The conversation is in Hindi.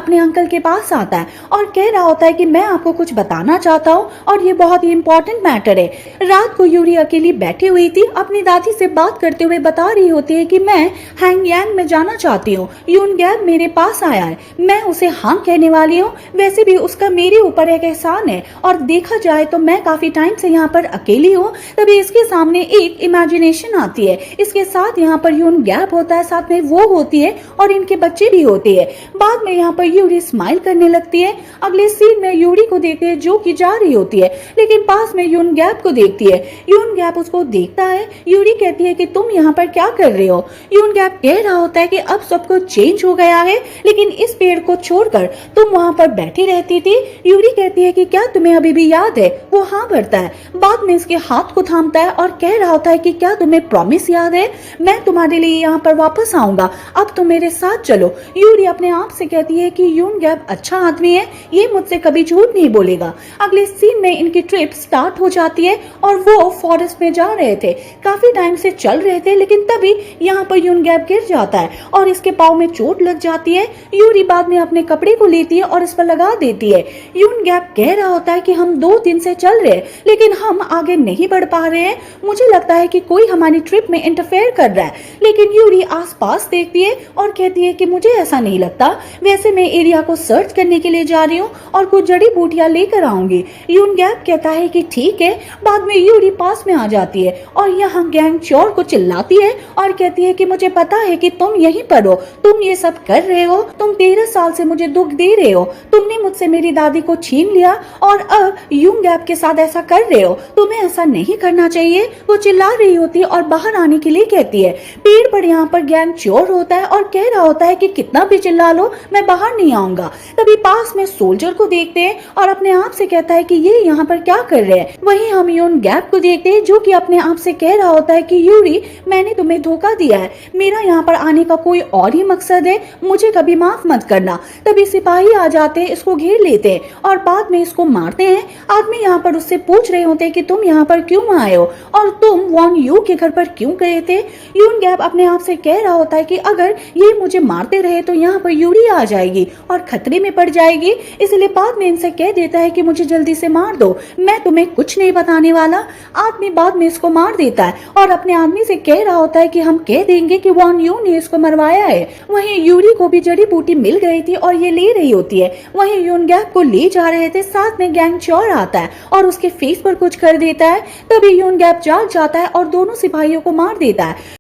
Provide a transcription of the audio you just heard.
अपने अंकल के पास आता है और कह रहा होता है कि मैं आपको कुछ बताना चाहता हूँ और ये बहुत ही इम्पोर्टेंट मैटर है। रात को यूरी अकेली बैठी हुई थी, अपनी दादी से बात करते हुए बता रही होती है कि मैं हैंगयांग में जाना चाहती हूँ। यूनगैब मेरे पास आया है, मैं उसे हाँ कहने वाली हूँ। वैसे भी उसका मेरे ऊपर एक एहसान है और देखा जाए तो मैं काफी टाइम से यहाँ पर अकेली हूँ। तभी इसके सामने एक इमेजिनेशन आती है, इसके साथ यहाँ पर यूनगैब होता है, साथ में वो होती है और इनके बच्चे भी होते हैं। बाद में यहाँ पर यूरी स्माइल करने लगती है। अगले सीन में यूरी को देखते हैं जो कि जा रही होती है, लेकिन पास में यूनगैब को देखती है। यूनगैब उसको देखता है। यूरी कहती है कि तुम यहाँ पर क्या कर रहे हो। यूनगैब कह रहा होता है कि अब सब कुछ चेंज हो गया है, लेकिन इस पेड़ को छोड़कर तुम वहाँ पर बैठी रहती थी। यूरी कहती है कि क्या तुम्हें अभी भी याद है। वो हाँ भरता है। बाद में इसके हाथ को थामता है और कह रहा होता है कि क्या तुम्हें प्रॉमिस याद है, मैं तुम्हारे लिए यहाँ पर वापस आऊंगा, अब तुम मेरे साथ चलो। यूरी अपने आप से कहती है कि यूनगैब अच्छा आदमी है, ये मुझसे कभी झूठ नहीं बोलेगा। अगले सीन में इनकी ट्रिप स्टार्ट हो जाती है और वो फॉरेस्ट में जा रहे थे, काफी टाइम से चल रहे थे, लेकिन तभी यहाँ पर यूनगैब गिर जाता है और इसके पाँव में चोट लग जाती है। यूरी बाद में अपने कपड़े को लेती है और इस पर लगा देती है। यूनगैब कह रहा होता है कि हम 2 दिन से चल रहे हैं, लेकिन हम आगे नहीं बढ़ पा रहे हैं, मुझे लगता है कि कोई हमारी ट्रिप में इंटरफेयर कर रहा है। लेकिन यूरी आसपास देखती है और कहती है कि मुझे ऐसा नहीं लगता, वैसे मैं एरिया को सर्च करने के लिए जा रही हूँ और कुछ जड़ी बूटियां लेकर आऊंगी। यूनगैब कहता है कि ठीक है। बाद में यूरी पास में आ जाती है और यहाँ गैंग चोर को चिल्लाती है और कहती है कि मुझे पता है कि तुम यहीं पर हो, तुम ये सब कर रहे हो, तुम 13 साल से मुझे दुख दे रहे हो, तुमने मुझसे मेरी दादी को छीन लिया और अब यूनगैब के साथ ऐसा कर रहे हो, तुम्हें ऐसा नहीं करना चाहिए। वो चिल्ला रही होती है और बाहर आने के लिए कहती है। पेड़ पर यहाँ पर गैंग चोर होता है और कह रहा होता है कि कितना भी चिल्ला लो मैं बाहर नहीं आऊंगा। तभी पास में सोल्जर को देखते हैं और अपने आप से कहता है कि ये यहाँ पर क्या कर रहे हैं। वहीं हम यूनगैब को देखते हैं जो कि अपने आप से कह रहा होता है कि यूरी मैंने तुम्हें धोखा दिया है, मेरा यहाँ पर आने का कोई और ही मकसद है, मुझे कभी माफ मत करना। तभी सिपाही आ जाते हैं, इसको घेर लेते हैं और बाद में इसको मारते हैं। आदमी यहाँ पर उससे पूछ रहे होते हैं कि तुम यहाँ पर क्यों आए हो और तुम वॉन यू के घर पर क्यों गए थे। यूनगैब अपने आप से कह रहा होता है कि अगर ये मुझे मारते रहे तो यहाँ पर यूरी आ जाएगी और खतरे में पड़ जाएगी, इसलिए बाद में इनसे कह देता है कि मुझे जल्दी से मार दो, मैं तुम्हें कुछ नहीं बताने वाला। आदमी बाद में इसको मार देता है और अपने आदमी से कह रहा होता है कि हम कह देंगे कि वॉन यू ने इसको मरवाया है। वहीं यूरी को भी जड़ी बूटी मिल गई थी और ये ले रही होती है। वहीं यूनगैब को ले जा रहे थे, साथ में गैंग चोर आता है और उसके फेस पर कुछ कर देता है। तभी यूनगैब जाग जाता है और दोनों सिपाहियों को मार देता है।